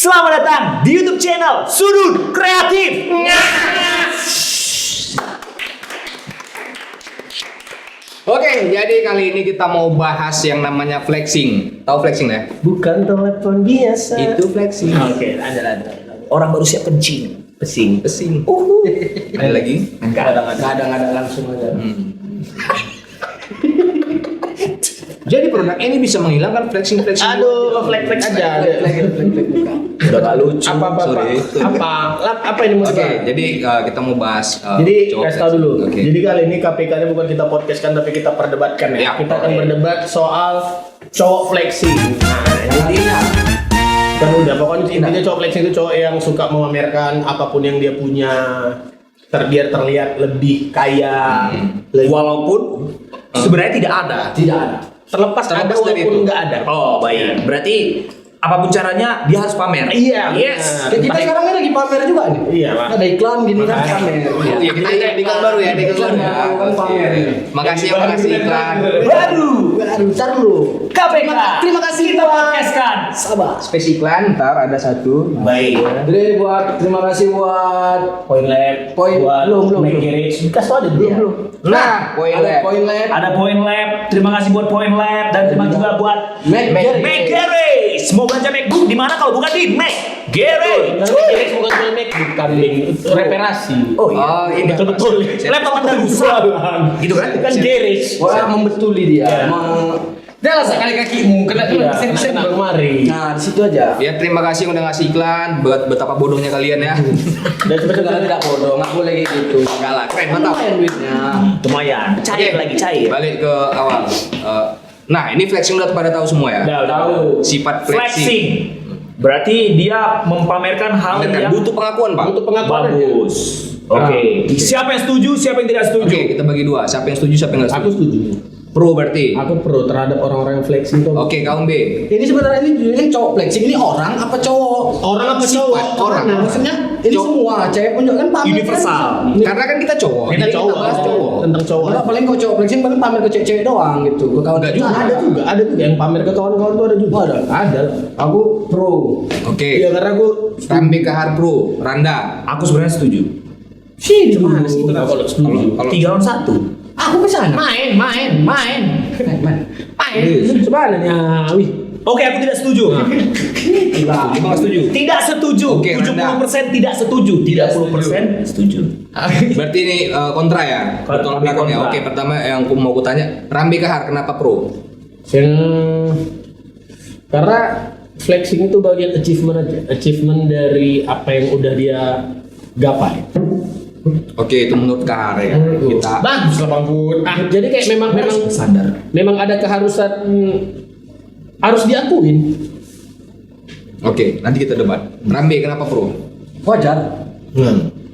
Selamat datang di YouTube channel Sudut Kreatif. Oke, jadi kali ini kita mau bahas yang namanya flexing. Tahu flexing ya? Bukan telepon biasa. Itu flexing. Oke, ada. Orang baru siap kencing. Pesing. Ada lagi? Enggak ada langsung aja. Jadi produk ini bisa menghilangkan flexing. Aduh, flex aja. Udah gak lucu. Sorry. Apa ini mau Oke, jadi kita mau bahas. Jadi cowok kasih tahu flexing. dulu. Oke. Jadi kali ini KPK ini bukan kita podcastkan tapi kita perdebatkan ya. Ya, Kita akan oke. berdebat soal cowok flexing. Nah, Intinya. kan udah pokoknya intinya cowok flexing itu cowok yang suka memamerkan apapun yang dia punya biar terlihat lebih kaya. Walaupun sebenarnya tidak ada. Tidak ada. Terlepas ada Terlepas dari walaupun itu. nggak ada. Oh baik. Berarti apapun caranya dia harus pamer. Iya. Yes. benar. Kita sekarang ini lagi pamer juga nih. Iya, Pak. Ada iklan gini kan Makanya. pamer. Iya, kita di iklan baru ya, di iklan baru ya. Kan pamer. Makasih iklan. Baru. Ntar lu. KPK. Terima kasih Kita buat- podcastkan. Sabar. Space iklan, ntar ada satu. Baik. Jadi terima kasih buat Point lab. Point- buat belum. Make Garage. Kasih tau aja dulu. belum. Nah, poin Ada lab. Point Lab. Ada Point Lab. Terima kasih buat Point Lab dan terima juga buat Make Make Garage. Mau belanja MacBook di mana kalau bukan di Make Garage? Make Garage bukan cuma make bukan reparasi. Oh iya. Oh, ini betul. Laptop Anda rusak. Gitu kan? Kan garage. Wah, membetuli dia. Dia lah sekali kakimu kena Iya, kena kena kemari. Nah, di situ aja. Ya terima kasih udah ngasih iklan. Buat betapa bodohnya kalian ya. Dan Sebenarnya tidak bodoh, nggak boleh kayak gitu. Enggak lah, keren mantap. Lumayan duitnya. lumayan. Cair Oke, lagi cair. Balik ke awal. Nah, ini flexing udah pada tahu semua ya. Udah. Tahu. Sifat flexing. Flexing. Berarti dia mempamerkan hal Kan yang butuh pengakuan, Pak. Untuk pengakuan aja. bagus. Oke. Nah. Siapa yang setuju? Siapa yang tidak setuju? Oke, kita bagi dua. Siapa yang setuju, siapa yang nggak Aku setuju? setuju. Pro berarti. Aku pro terhadap orang-orang yang flexing tuh. Oke, kaum B. Ini sebenarnya ini cowok flexing ini orang apa cowok? Orang apa cowok? Sifat Orang. Nah, maksudnya ini Cowok. semua cewek pun juga kan pamer. Universal. Kan? Karena kan kita cowok. Kita jadi cowok. bahas cowok. Tentang cowok. Enggak paling kok cowok flexing paling pamer ke cewek-cewek doang gitu. Ke kawan Enggak kita juga. Ada juga yang pamer ke kawan-kawan tuh ada juga. Ada. Aku pro. Oke. Iya karena aku Rambi Kahar Pro, Randa. aku sebenarnya setuju. Sih, Gimana sih kalau setuju? Kalau- 3 lawan 1. Aku ke sana. Main. Main. Sebenarnya, wih. Oke, aku tidak setuju. Gila. Kita nggak setuju. Tidak setuju. Oke, 70% tidak setuju. 30% setuju. Berarti ini kontra ya? Kontra. Tolak belakang ya. Oke, pertama yang aku mau kutanya, Rambi Kahar kenapa pro? Karena flexing itu bagian achievement aja. Achievement dari apa yang udah dia gapai. Oke, itu menurut Kahar ya. Kita Bagus lah Bang Bud. Jadi kayak memang sadar. memang ada keharusan harus diakuin. Oke, nanti kita debat. Rambi kenapa pro? Wajar.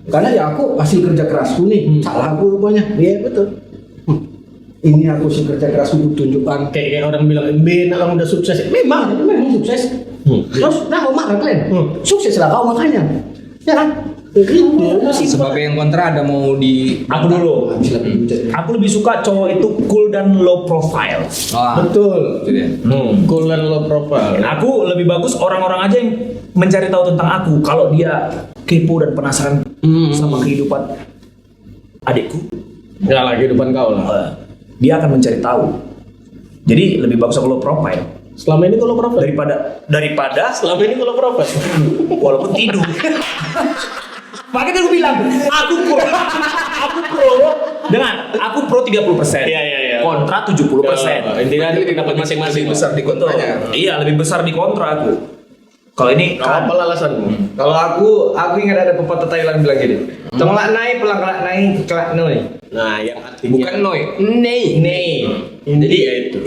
Karena ya aku hasil kerja kerasku nih. Salah aku rupanya. Iya betul. Ini aku hasil kerja kerasku tunjukkan. Kayak orang bilang, "Ben, kamu udah sukses." Memang sukses. Terus nah kau marah kalian. Sukses lah kau makanya. Ya kan? Sebagai yang kontra ada mau di Aku dulu. Aku lebih suka cowok itu cool dan low profile. Wah, Betul. itu dia. Cool and low profile. Aku lebih bagus orang-orang aja yang mencari tahu tentang aku. Kalau dia kepo dan penasaran sama kehidupan adikku, Ya lah kehidupan kau lah. dia akan mencari tahu. Jadi lebih bagus aku low profile Selama ini kalau profile. daripada Selama ini kalau profile. walaupun tidur. Makanya aku bilang, aku pro aku pro 30%. Iya. Kontra 70%. Intinya itu dapat masing-masing besar di kontranya. Iya, lebih besar di kontra aku. Kalau ini kan Apa alasanmu? Kalau aku ingat ada pepatah Thailand bilang gini. Tolak naik, pelang kelak naik, kelak noi. Nah, yang artinya Bukan Noi. Nei. Nih. jadi ya itu.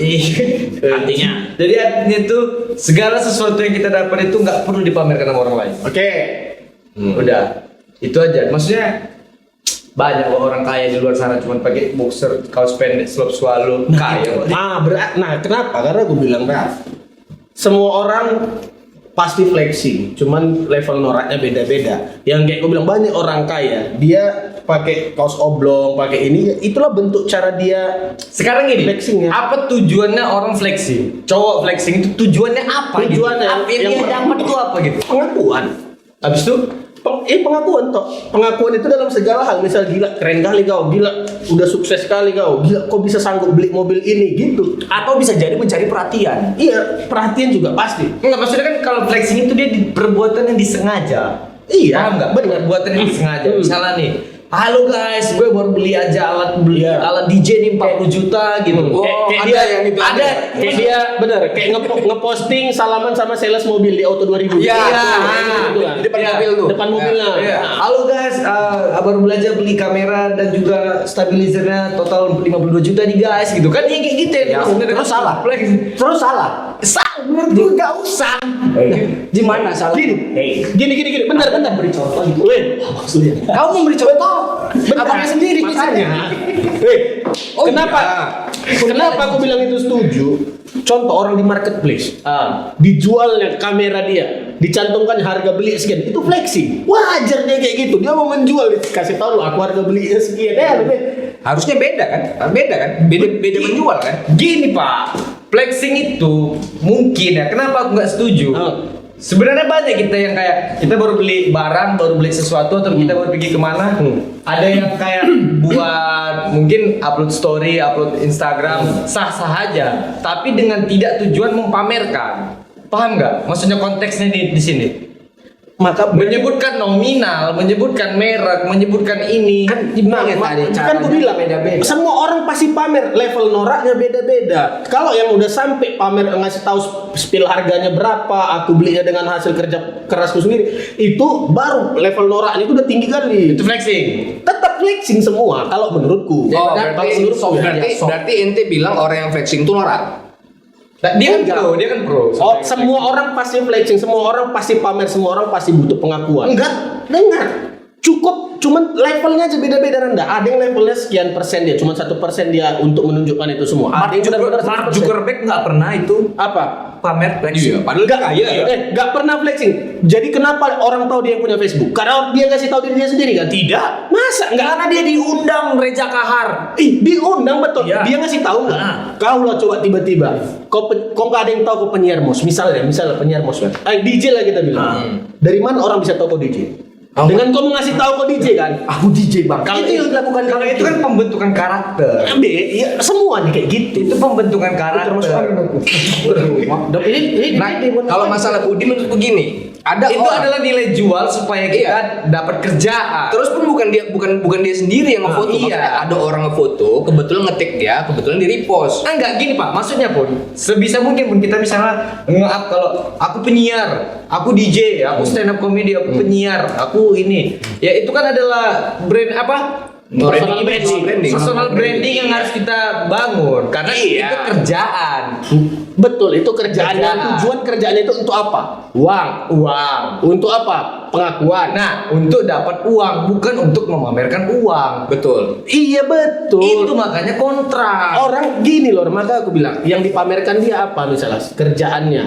artinya Jadi artinya itu segala sesuatu yang kita dapat itu nggak perlu dipamerkan sama orang lain. Oke. Udah. Itu aja. Maksudnya banyak kok orang kaya di luar sana cuma pakai boxer, kaos pendek, slop swallow, kaya. Nah, kenapa? Karena gue bilang Raf, semua orang pasti flexing, cuman level noraknya beda-beda. Yang kayak gue bilang banyak orang kaya, dia pakai kaos oblong, pakai ini, itulah bentuk cara dia. Sekarang gini, Flexing ya. apa tujuannya orang flexing? Cowok flexing itu tujuannya apa? Tujuannya gitu? Apa yang yang dia dapat itu apa gitu? Pengakuan. Habis itu Pengakuan toh. Pengakuan itu dalam segala hal. Misal gila, keren kali kau, gila, udah sukses kali kau, gila, kau bisa sanggup beli mobil ini gitu. Atau bisa jadi mencari perhatian. Iya, perhatian juga pasti. enggak, maksudnya kan kalau flexing itu dia di perbuatan yang disengaja. Iya, Paham nggak? benar. Perbuatan yang disengaja. Misalnya nih, halo guys, gue baru beli aja alat DJ nih 40 juta gitu. Kayak ada dia yang gitu, ada, ada. kayak dia bener kayak ngeposting salaman sama sales mobil di Auto 2000. Iya, Gitu kan. di depan Iya, mobil tuh. Depan mobilnya. Iya. Halo guys, baru belajar beli kamera dan juga stabilizernya total 52 juta nih guys gitu kan ya kayak gitu Ya, maksudnya terus kan salah. flex. Terus salah. Menurut gue gak usah. Di mana salah? Gini, bentar. Beri contoh gitu. Weh, maksudnya. Kamu memberi contoh. Abangnya sendiri makanya. Weh, Oh, kenapa? iya. Kenapa aku bilang itu setuju? Contoh orang di marketplace, dijualnya kamera dia, dicantumkan harga beli sekian, itu flexing. Wajar dia kayak gitu. Dia mau menjual, kasih tahu lu aku harga belinya sekian. Harusnya beda kan? Beda menjual kan? Gini pak, flexing itu mungkin ya. Kenapa aku nggak setuju? Sebenarnya banyak kita yang kayak kita baru beli barang, baru beli sesuatu atau kita baru pergi kemana. Ada yang kayak buat mungkin upload story, upload Instagram, sah-sah aja. Tapi dengan tidak tujuan mempamerkan. Paham nggak? Maksudnya konteksnya di sini. Maka Menyebutkan nominal, menyebutkan merek, menyebutkan ini. Kan Nah, kan gue bilang beda-beda. semua orang pasti pamer, level noraknya beda-beda. Kalau yang udah sampai pamer ngasih tahu spill harganya berapa, aku belinya dengan hasil kerja kerasku sendiri, itu baru level noraknya itu udah tinggi kali. Itu flexing. Tetap flexing semua kalau menurutku. Oh, Kalau berarti, menurutku ya. berarti ente bilang orang yang flexing itu norak. Nah, dia kan pro. Oh, semua orang pasti flexing, semua orang pasti pamer, semua orang pasti butuh pengakuan. Enggak. Dengar, cuman levelnya aja beda-beda rendah. Ada yang levelnya sekian persen dia, cuma 1% dia untuk menunjukkan itu semua. Ada yang benar-benar Mark 100%. Zuckerberg nggak pernah itu Apa? pamer flexing. Padahal Gak kaya ya. Gak pernah flexing. Jadi kenapa orang tahu dia yang punya Facebook? Karena dia ngasih tahu diri dia sendiri kan? Tidak. Masa nggak? Karena dia diundang Reza Kahar. Diundang betul. Iya. Dia ngasih tahu nggak? Ah. Kau lah coba tiba-tiba. Kau nggak ada yang tahu kau penyiar mos. Misalnya penyiar mos kan. DJ lah kita bilang. Dari mana orang bisa tahu kau DJ? Dengan kau mau ngasih tahu kau DJ kan? Aku DJ bang. Kalau itu yang dilakukan Kalau itu kan pembentukan karakter. ya, semua nih kayak gitu. Itu pembentukan karakter. Ini Nah, kalau masalah Budi menurutku gini, ada Itu orang, adalah nilai jual supaya kita dapat kerjaan. terus pun bukan dia sendiri yang ngefoto. Iya. Maksudnya ada orang ngefoto, kebetulan ngetik dia, kebetulan di repost. Enggak gini pak, maksudnya pun sebisa mungkin pun kita misalnya nge-up kalau aku penyiar, aku DJ, aku stand up comedy, aku penyiar, aku ini, ya itu kan adalah brand apa? Personal branding. Personal branding yang harus kita bangun karena itu kerjaan. Betul, itu kerjaan. Kerjaan. Tujuan kerjaan itu untuk apa? Uang. Untuk apa? Pengakuan. Nah, untuk dapat uang bukan untuk memamerkan uang. Betul. Iya betul. Itu makanya kontrak. Orang gini loh, maka aku bilang, yang dipamerkan dia apa misalnya? Kerjaannya.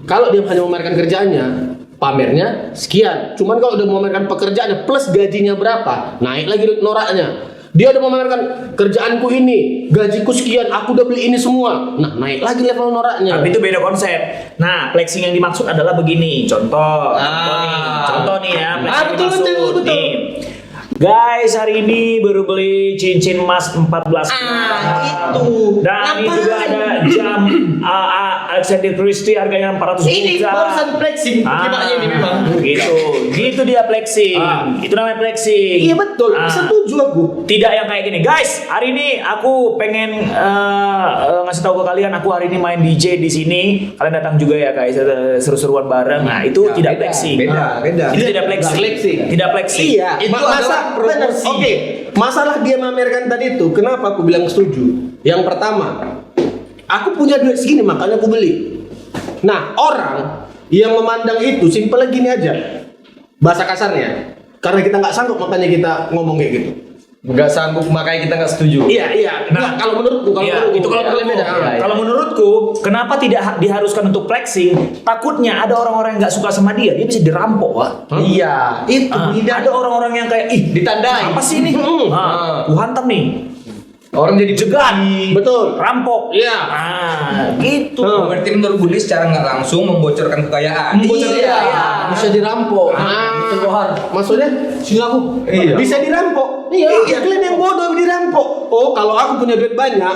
Kalau dia hanya memamerkan kerjaannya, pamernya sekian. Cuman kalau udah memamerkan pekerjaannya plus gajinya berapa, naik lagi noraknya. Dia udah memamerkan kerjaanku ini, gajiku sekian, aku udah beli ini semua. Nah, naik lagi level noraknya. Tapi itu beda konsep. Nah, flexing yang dimaksud adalah begini. Contoh nih ya. flexing yang betul, dimaksud. betul. Nih. Guys, hari ini baru beli cincin emas 14 itu. Dan ini juga ada jam Alexander Christie harganya 400 Ini juta. barusan flexing, gimana ini memang. Gitu dia flexing. Itu namanya flexing. Iya betul, setuju aku. Tidak yang kayak gini, guys. Hari ini aku pengen ngasih tahu ke kalian, aku hari ini main DJ di sini. Kalian datang juga ya guys, seru-seruan bareng. Nah itu Ya, tidak beda, flexing. beda. Itu tidak flexing. Tidak flexing. Iya, Itu adalah benar. promosi. Oke, masalah dia mamerkan tadi itu, kenapa aku bilang setuju? Yang pertama, aku punya duit segini makanya aku beli. Nah, orang yang memandang itu simpel gini aja. Bahasa kasarnya, karena kita nggak sanggup makanya kita ngomong kayak gitu. Nggak sanggup makanya kita nggak setuju. Iya. Nah, kalau menurutku, Iya, itu kalau menurutku. beda. Kalau menurutku menurutku kenapa tidak diharuskan untuk flexing? Takutnya ada orang-orang yang nggak suka sama dia bisa dirampok, Wak. Iya, itu Ada orang-orang yang kayak ditandai. apa sih ini? Ku hantam nih. Orang jadi Jegat, Betul. rampok. Iya. Gitu. Berarti menurut Budi secara nggak langsung membocorkan kekayaan. Membocorkan kekayaan. Bisa dirampok. Betul Kohar. Maksudnya? Sini aku. Iya. Bisa dirampok. Iya. Kalian yang bodoh dirampok. Oh, kalau aku punya duit banyak,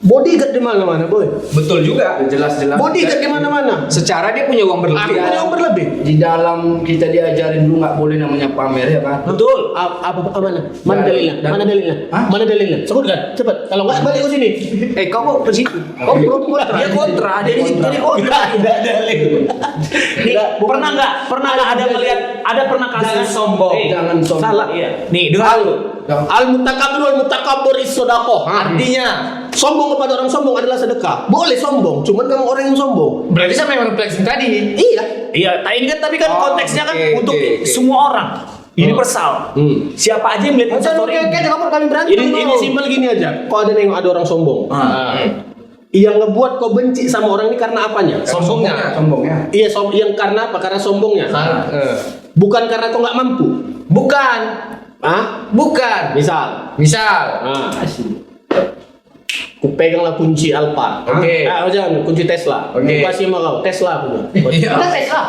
bodyguard di mana-mana, boy. Betul juga. Jelas-jelas. Bodyguard di mana-mana. Secara dia punya uang Aku berlebih. punya uang berlebih. Di dalam kita diajarin dulu nggak boleh namanya pamer ya kan. Betul. Apa mana? Mana dalilnya? Mana dalilnya? Hah? Mana dalilnya? Sebutkan, cepat. Kalau nggak balik ke sini. Kau kok ke situ? Kau pro kontra. Dia kontra, jadi kontra. Tidak dalil. Nih, pernah nggak ada melihat pernah kasus sombong? Jangan sombong. Salah. Iya. Nih, dengar dulu. Al mutakabir wal mutakabur is-shadaqah. Artinya Sombong kepada orang sombong adalah sedekah. Boleh sombong, cuman kamu orang yang sombong. berarti sama yang flexing tadi. Iya. Iya, tapi kan Oh, konteksnya kan oke, untuk oke. semua orang. Universal. Siapa aja yang melihat instastory ini. kamu kami berantem. Ini simpel gini aja. Kau ada nengok ada orang sombong. Yang ngebuat kau benci sama orang ini karena apanya? Sombongnya. Sombongnya. Iya, yang karena apa? Karena sombongnya. Bukan karena kau nggak mampu. Bukan. Bukan. Misal, Misal. ku peganglah kunci Alfa. Oke. Jangan kunci Tesla. Oke. Ku kasih sama kau Tesla punya. Kita Tesla.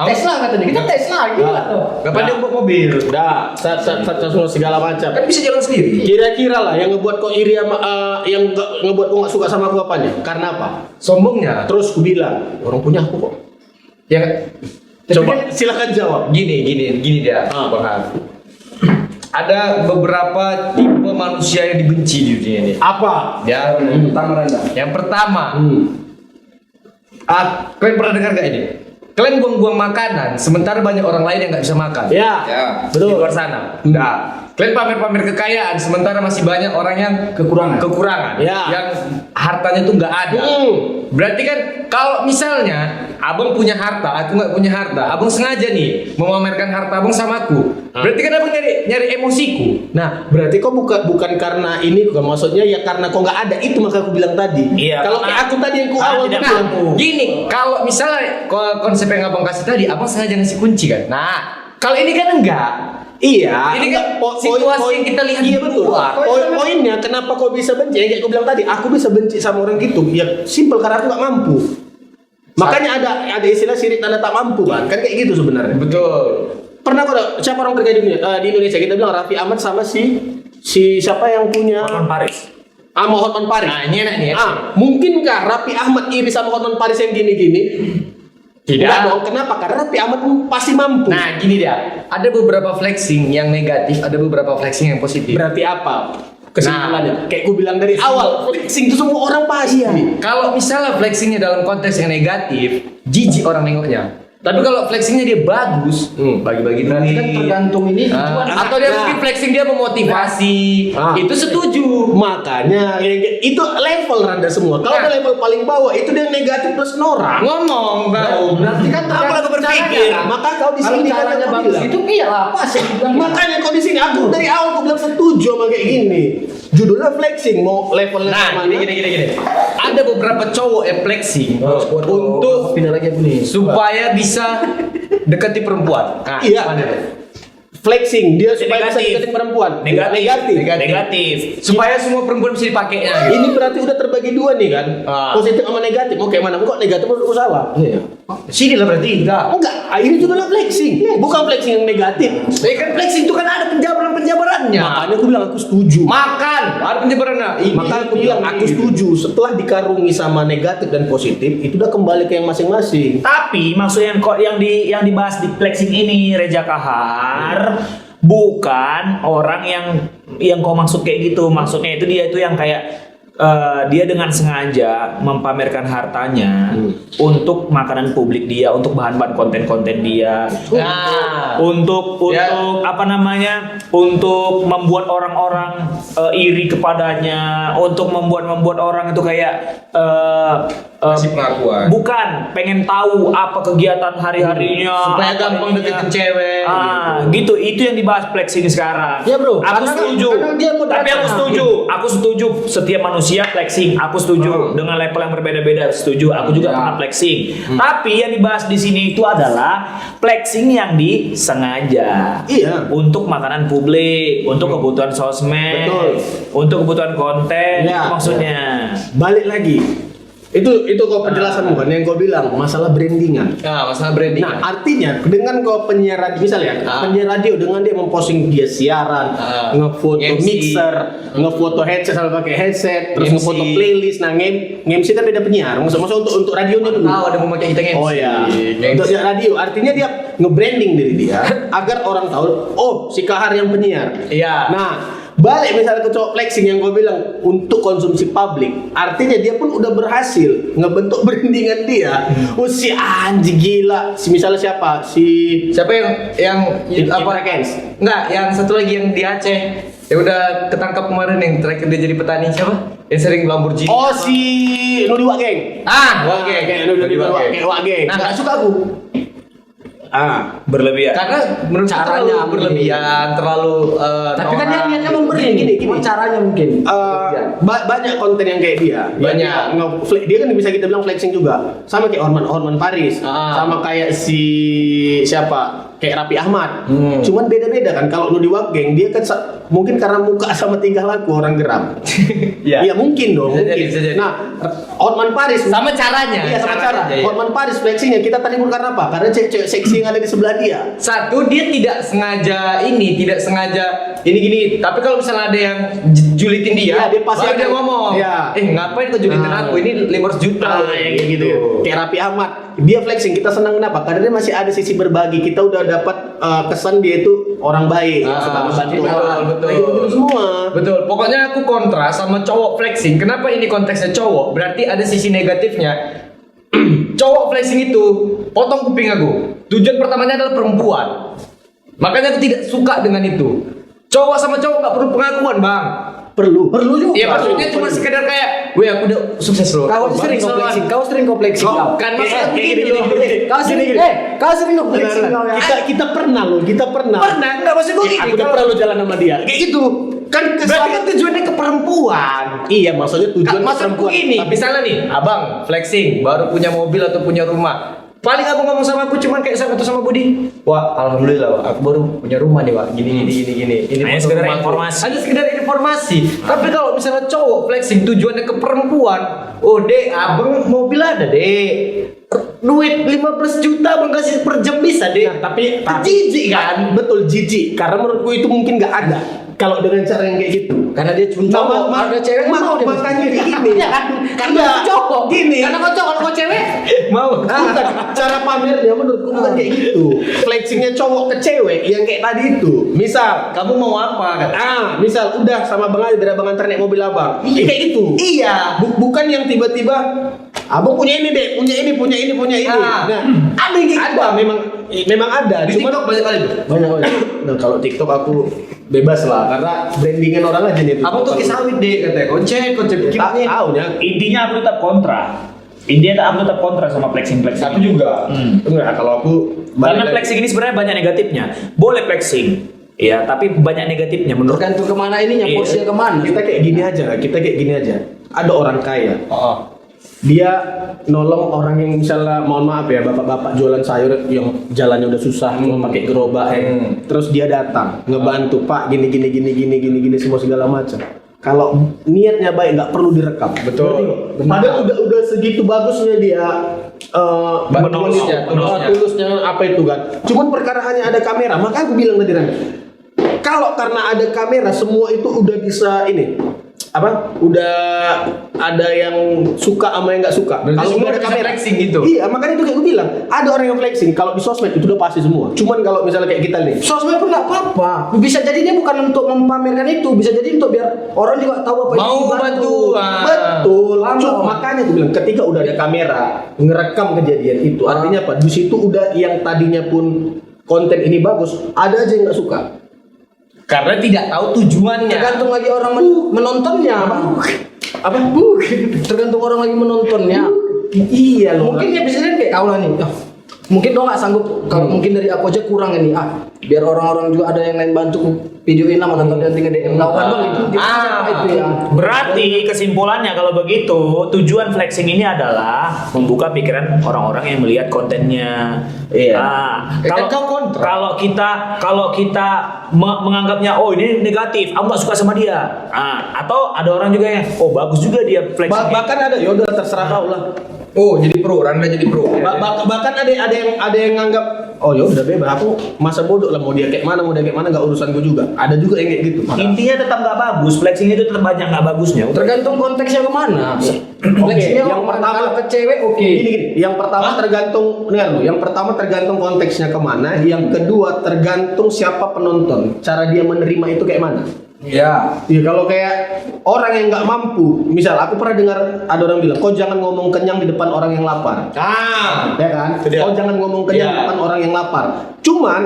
Tesla katanya. Kita Tesla gila tuh. Kapan dia buat mobil? Udah, semua segala macam. Kan bisa jalan sendiri. Kira-kira lah yang ngebuat kau iri sama yang ngebuat kau nggak suka sama aku apanya? Karena apa? Sombongnya. Terus ku bilang, orang punya aku kok. Yang Coba silakan jawab. gini dia, Bang Har. Ada beberapa tipe manusia yang dibenci di dunia ini. Apa? Yang Pertama Randa. yang pertama, kalian pernah dengar gak ini? Kalian buang-buang makanan, sementara banyak orang lain yang nggak bisa makan. Ya. Ya. Di Betul. luar sana. Nah, kalian pamer-pamer kekayaan, sementara masih banyak orang yang kekurangan, Ya. yang hartanya tuh nggak ada. Berarti kan kalau misalnya abang punya harta, aku nggak punya harta, abang sengaja nih memamerkan harta abang sama aku. Berarti kan abang nyari emosiku. Nah, berarti kok bukan karena ini, bukan maksudnya ya karena kok nggak ada itu maka aku bilang tadi. Iya, Kalau karena- kayak aku tadi yang ku karena awal tidak bilang. mampu. Gini, kalau misalnya konsep yang abang kasih tadi, abang sengaja ngasih kunci kan. Nah, kalau ini kan enggak. Iya, Ini kan enggak, situasi yang kita lihat iya di betul. luar. Poinnya kenapa kau bisa benci? Yang kayak aku bilang tadi, aku bisa benci sama orang gitu. Ya simpel karena aku nggak mampu. Makanya ada istilah sirik tanda tak mampu kan kayak gitu sebenarnya. Betul. Pernah kau tahu siapa orang terkaya di Indonesia? Kita bilang Raffi Ahmad sama si siapa yang punya Hotman Paris. Hotman Paris. Nah, ini enak nih. Mungkinkah Raffi Ahmad iri sama Hotman Paris yang gini-gini? Tidak. Enggak dong. Kenapa? Karena Raffi Ahmad pasti mampu. Nah, gini dia. Ada beberapa flexing yang negatif, ada beberapa flexing yang positif. Berarti apa? Kesimpulannya, kayak gue bilang dari awal, flexing itu semua orang pasti. Kalau misalnya flexingnya dalam konteks yang negatif, jijik orang nengoknya. Tapi kalau flexingnya dia bagus, bagi-bagi Berarti kan duit. tergantung ini tujuan. Atau dia mungkin flexing dia memotivasi, itu setuju. Makanya itu level randa semua. Kalau ada level paling bawah itu dia negatif plus norak. Ngomong bro. Berarti kan Apa aku berpikir? Maka kau di Kalau sini caranya kan bagus itu iyalah apa sih? Makanya kau di sini aku dari awal aku bilang setuju sama kayak gini. Judulnya flexing mau levelnya Nah, mana? gini. Ada beberapa cowok yang flexing untuk pindah lagi aku nih. supaya bisa dekati perempuan. Nah, Iya. mana tuh? Flexing dia supaya bisa Negatif. deketin perempuan. Negatif. Supaya semua perempuan bisa dipakainya gitu. Ini berarti udah terbagi dua nih kan? Positif sama negatif. Mau kayak mana? Kok negatif menurutku salah? Iya. Sini lah berarti enggak. Enggak, ini judulnya flexing. Bukan flexing yang negatif. Tapi kan flexing itu kan ada penjabaran-penjabarannya. Makanya aku bilang aku setuju. Makan, ada penjabarannya. Makanya aku bilang aku setuju. Setelah dikarungi sama negatif dan positif, itu udah kembali ke yang masing-masing. Tapi maksudnya yang dibahas di flexing ini Reza Kahar bukan orang yang kau maksud kayak gitu. Maksudnya itu dia itu yang kayak dia dengan sengaja mempamerkan hartanya untuk makanan publik dia, untuk bahan-bahan konten-konten dia, untuk apa namanya, untuk membuat orang-orang iri kepadanya, untuk membuat orang itu kayak Kasih pengakuan. bukan pengen tahu apa kegiatan hari-harinya Supaya apa gampang ininya. deketin cewek. Gitu itu yang dibahas flexing sekarang. Ya, bro. Aku Karena setuju. dia mau Tapi aku datang. setuju. Aku setuju setiap manusia manusia flexing, aku setuju. Dengan level yang berbeda-beda setuju. Aku juga pernah flexing. Tapi yang dibahas di sini itu adalah flexing yang disengaja. Iya. Untuk makanan publik, untuk kebutuhan sosmed, Betul. untuk kebutuhan konten, Ya, itu maksudnya. Balik lagi. Itu kau penjelasanmu kan yang kau bilang masalah brandingan. Nah, masalah branding. Nah, artinya dengan kau penyiar radio misalnya, penyiar radio dengan dia memposting dia siaran, ngefoto MC. mixer, ngefoto headset sambil pakai headset, terus MC. ngefoto playlist. Nah, MC kan beda penyiar. Maksudnya untuk radionya dulu. Tahu ada memakai kita MC. Oh ya, untuk dia radio, artinya dia nge-branding diri dia agar orang tahu, oh si Kahar yang penyiar. Iya. Nah, balik misalnya ke cowok flexing yang gue bilang untuk konsumsi publik, artinya dia pun udah berhasil ngebentuk brandingan dia. Oh si anjing gila, si misalnya siapa? Siapa yang Indra Kens? Enggak, yang satu lagi yang di Aceh. Yang udah ketangkap kemarin yang terakhir dia jadi petani siapa? Yang sering Lamborghini. Oh si Nudi Wageng. Oke. Kayak Nudi Wageng. Nah, Nggak suka aku. Berlebihan. karena menurut saya terlalu Caranya berlebihan, terlalu Tapi kan dia norak. niatnya memberi gini, caranya mungkin. Banyak konten yang kayak dia. Banyak. Dia kan bisa kita bilang flexing juga. Sama kayak Orman Paris. Sama kayak si siapa? Kayak Raffi Ahmad. Cuman beda-beda kan. Kalau Nudi Wageng dia kan mungkin karena muka sama tingkah laku orang geram. Iya mungkin dong. Bisa Mungkin. jadi, bisa jadi. Nah, Orman Paris sama caranya. Iya sama cara. Iya. Orman Paris flexingnya kita terhibur karena apa? Karena cewek seksi yang ada di sebelah dia. Satu, dia tidak sengaja gini. Tapi kalau misalnya ada yang julitin dia, Iya, dia pasti baru dia akan- ngomong. Iya. Ngapain kau julitin aku? Ini 500 juta. Yang kayak gitu. Kayak Raffi Ahmad, dia flexing, kita senang kenapa? Karena dia masih ada sisi berbagi. Kita udah dapat kesan dia itu orang baik, yang suka membantu orang. betul. Kayak gitu semua. Betul. Pokoknya aku kontra sama cowok flexing. Kenapa ini konteksnya cowok? Berarti ada sisi negatifnya. Cowok flexing itu potong kuping aku. Tujuan pertamanya adalah perempuan. Makanya aku tidak suka dengan itu. Cowok sama cowok nggak perlu pengakuan, Bang. Perlu juga. Ya maksudnya cuma sekedar kayak, "Weh, aku udah sukses loh." Kau sering komplexing, kau sering komplexing. Kan maksudnya begini loh. Kau sering, kau sering komplexing kau ya. Kita pernah loh, kita pernah. Pernah, enggak maksud gue gini. Aku udah pernah lo jalan sama dia. Kayak gitu. Kan Berarti kan tujuannya ke perempuan. Iya, maksudnya tujuan Maksudku gini, misalnya nih, abang flexing, baru punya mobil atau punya rumah. Paling abang ngomong sama aku cuman kayak sama Budi. Wah, alhamdulillah, Wak, aku baru punya rumah nih, Wak. Gini. Ini Hanya foto sekedar rumahku. informasi. Hanya sekedar informasi. Tapi kalau misalnya cowok flexing tujuannya ke perempuan, oh dek, abang mobil ada dek. Duit 15 juta abang kasih per jam bisa dek. Nah, tapi jijik kan? betul jijik. Karena menurutku itu mungkin nggak ada. Kalau dengan cara yang kayak gitu. Karena dia cowok, ada cewek mau dia. Makanya gini. Iya kan? Karena Iya, kau cowok. Gini. Karena kau cowok, kalau kau cewek. Mau. Bukan, cara pamernya menurutku bukan kayak gitu. Flexingnya cowok ke cewek yang kayak tadi itu. Misal, Kamu mau apa? misal udah sama Bang Ali dari Abang antar naik mobil Abang. Kayak gitu. Iya. Bukan yang tiba-tiba Abang punya ini deh, punya ini. Ah. Nah, ada yang kayak gitu. Memang ada. Di TikTok banyak kali tuh. banyak. Nah, kalau TikTok aku bebas lah karena brandingan orang aja nih. Abang tuh kisah sawit deh katanya. Kocek gimana? Tahu ya. Intinya aku tetap kontra. Aku tetap kontra sama flexing. Aku juga. Enggak, kalau aku Karena balik flexing ini sebenarnya banyak negatifnya. Boleh flexing, ya, tapi banyak negatifnya menurut. Tergantung kemana ininya, Iya. porsinya kemana. kita kayak gini aja. Ada orang kaya. Oh. Dia nolong orang yang misalnya mohon maaf ya bapak-bapak jualan sayur yang jalannya udah susah cuma pakai gerobak terus dia datang ngebantu Pak gini semua segala macam. Kalau niatnya baik nggak perlu direkam. Betul. Padahal udah segitu bagusnya dia Tulusnya. tulusnya apa itu kan. Cuman perkara hanya ada kamera, maka aku bilang tadi kalau karena ada kamera semua itu udah bisa ini udah ada yang suka sama yang nggak suka. Berarti Kalau semua udah ada bisa kamera flexing gitu? Iya, makanya itu kayak gue bilang ada orang yang flexing. Kalau di sosmed itu udah pasti semua. Cuman kalau misalnya kayak kita nih, Sosmed pun nggak apa-apa. Bisa jadi dia bukan untuk mempamerkan itu, bisa jadi untuk biar orang juga tahu apa Mau itu bantu. betul. Lama. Makanya gue bilang ketika udah ada kamera ngerekam kejadian itu, artinya apa? Di situ udah yang tadinya pun konten ini bagus, ada aja yang nggak suka. Karena tidak tahu tujuannya. Tergantung lagi orang menontonnya. Apa? Tergantung orang lagi menontonnya. Iya loh. Mungkin ya bisa jadi kayak kau lah nih. mungkin dong nggak sanggup kalau mungkin dari aku aja kurang ini biar orang-orang juga ada yang lain bantu videoin lah atau nanti nge-DM lawan bang itu itu ya. Berarti kesimpulannya kalau begitu tujuan flexing ini adalah membuka pikiran orang-orang yang melihat kontennya. Iya. Kalau kita menganggapnya oh ini negatif, aku nggak suka sama dia. Atau ada orang juga yang oh bagus juga dia flexing. Bahkan ada ya udah terserah kau lah. Oh, jadi pro, Randa jadi pro. Bahkan ada yang nganggap oh ya udah bebas, aku masa bodoh lah mau dia kayak mana nggak urusan gue juga. Ada juga yang kayak gitu. Intinya tetap nggak bagus, flexing itu tetap banyak nggak bagusnya. Tergantung konteksnya kemana. Oke, yang pertama ke cewek Gini. Yang pertama tergantung dengar lu. Yang pertama tergantung konteksnya kemana. Yang kedua tergantung siapa penonton. Cara dia menerima itu kayak mana. Ya. Iya kalau kayak orang yang nggak mampu, misal aku pernah dengar ada orang bilang, kau jangan ngomong kenyang di depan orang yang lapar. Ya kan? Kau jangan ngomong kenyang di depan orang yang lapar. Cuman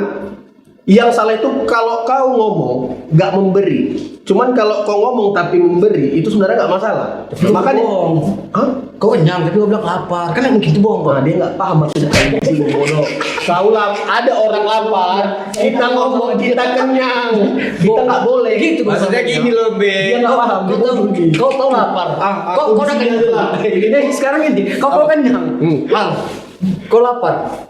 yang salah itu kalau kau ngomong nggak memberi. Cuman kalau kau ngomong tapi memberi itu sebenarnya nggak masalah. Makanya, Kau kenyang tapi kau bilang lapar. Kan yang begitu bohong. nah, dia nggak paham maksudnya kayak gitu bodoh. Kau ada orang lapar, kita ngomong kita kenyang, kita nggak boleh. Gitu Maksudnya gini loh, Be. Dia nggak paham. Kau tahu lapar. Kau udah kenyang. Ini sekarang ini kau kenyang. Kau lapar.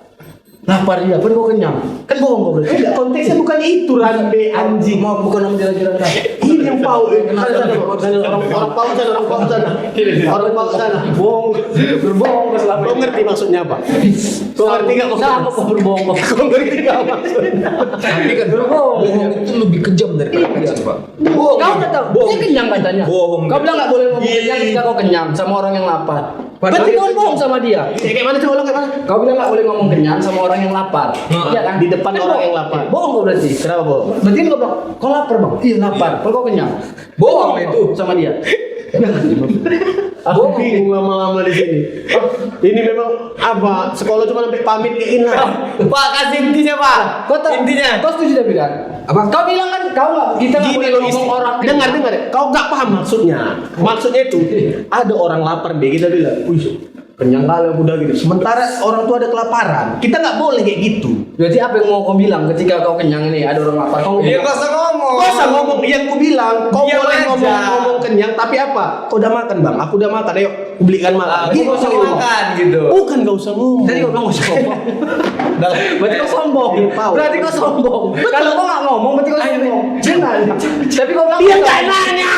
Lapar dia, pun kau kenyang. Kan bohong kau berarti. Enggak, konteksnya bukan itu Rambe anjing. Mau bukan om jalan-jalan. Ini yang pau orang pau sana. Orang pau sana. Bohong. Berbohong kau selama. Kau ngerti maksudnya apa? Kau ngerti enggak Sama kau berbohong. Kau ngerti enggak maksudnya? Tapi kan Berbohong. bohong itu lebih kejam dari flexing, Pak. Bohong. Kau udah tahu. Dia kenyang katanya. Bohong. Kau bilang nggak boleh ngomong kenyang ketika kau kenyang sama orang yang lapar. Padahal Berarti kau itu- bohong sama dia. Kayak mana coba lo kayak mana? Kau bilang nggak boleh ngomong kenyang sama orang yang lapar. Iya kan? Di depan Kan orang bohong. yang lapar. Bohong kau berarti. Kenapa bohong? Berarti kau bilang kau lapar bang. Iya lapar. Kalau kau kenyang. Bohong Kau itu. sama dia. Aku bingung lama-lama di sini. Ini memang apa? Sekolah cuma sampai pamit kayak ini lah. Pak, kasih intinya, Pak. Kau tahu? Intinya. Kau setuju tapi kan? Apa? Kau bilang kan kau nggak kita nggak boleh ngomong orang. Dengar. Kau nggak paham maksudnya. Maksudnya itu ada orang lapar deh kita bilang, wih kenyang kali aku udah gitu. Sementara orang tua ada kelaparan. Kita nggak boleh kayak gitu. Berarti apa yang mau kau bilang ketika kau kenyang ini ada orang lapar? Kau Iya, ngomong. nggak usah ngomong. Kau usah ngomong yang ku bilang. Kau Diam boleh aja. ngomong kenyang, tapi apa? Kau udah makan bang? Aku udah makan. Ayo, ku belikan makan. Gitu nggak usah makan gitu. Bukan nggak usah ngomong. Tadi kau bilang nggak usah ngomong. Berarti kau sombong. Dia tahu. Berarti kau sombong. Kalau kau nggak ngomong, berarti kau sombong. Jangan. Tapi kau bilang Dia nggak nanya.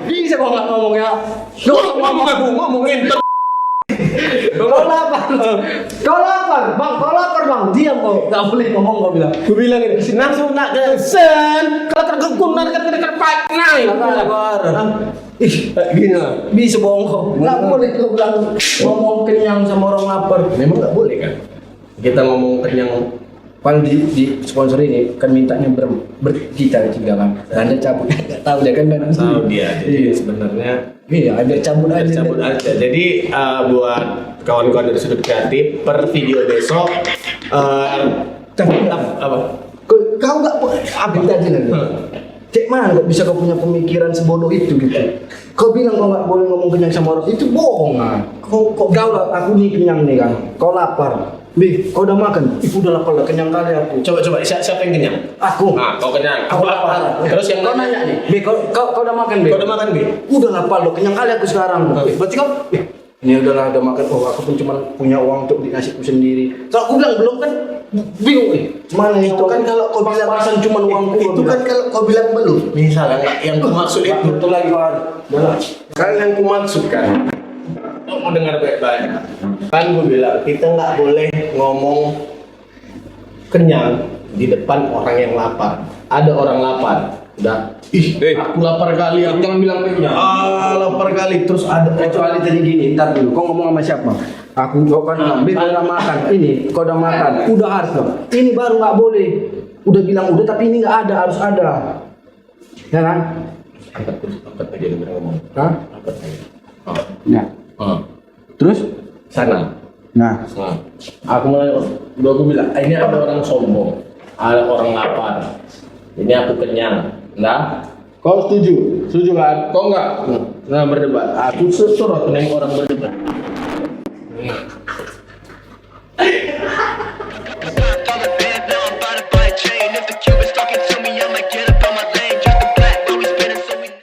bisa kau nggak ngomong ya. Ngomongin. Kau lapar. Kau lapar, bang. Kau lapar, bang. Diam kau. Nggak boleh ngomong kau bilang. Ku bilang ini. Langsung nak kesen. Kalau tergenggung naik. Lapar. Ih, gini lah. Bisa bohong kau. Nggak boleh kau bilang ngomong kenyang sama orang lapar. Memang nggak boleh kan? Kita ngomong kenyang. Paling di sponsor ini kan mintanya kita juga kan. Anda cabut. Nggak tahu dia kan. Tahu dia. Jadi sebenarnya Iya, biar cabut aja. cabut aja. Jadi buat kawan-kawan dari sudut kreatif per video besok apa? Kau nggak apa tadi lagi? Cek mana kok bisa kau punya pemikiran sebodoh itu gitu? Kau bilang kau nggak boleh ngomong kenyang sama orang itu bohong kan? Kau lah aku nih kenyang nih kan? Kau lapar. Kau udah makan? Ibu udah lapar, udah kenyang kali aku. Coba siapa yang kenyang? Aku. Nah, kau kenyang. Aku lapar. Terus yang kau nanya nih, kau udah makan Kau udah makan, Bi? Udah lapar lo, kenyang kali aku sekarang. Berarti kau, ini udahlah udah makan. Oh, aku pun cuma punya uang untuk dikasihku sendiri. Kalau aku bilang belum kan, bingung nih. Mana Itu kan kalau kau bilang pas-pasan cuma uangku. itu kan kalau kau bilang belum. Misalnya yang ku maksud itu. betul lagi kan. Kan yang ku maksud kan. Kau mau dengar baik-baik. Kan gue bilang kita nggak boleh ngomong kenyang di depan orang yang lapar. Ada orang lapar. Udah. Aku lapar kali. Aku Jangan bilang kenyang. lapar kali. Terus ada Kecuali tadi gini, ntar dulu. Kau ngomong sama siapa? Aku kau kan bilang, kau udah makan. Ini, kau udah makan. Udah harus dong. Ini baru nggak boleh. Udah bilang udah, tapi ini nggak ada, harus ada. Ya kan? Angkat aja dia ngomong. Hah? Angkat aja. Ya. Terus? Sana. Nah, Nah, aku bilang, ini ada orang sombong, ada orang lapar. Ini aku kenyang. Nah, kau setuju? Setuju kan? Kau enggak? Nah berdebat. Aku sesuruh neng orang berdebat.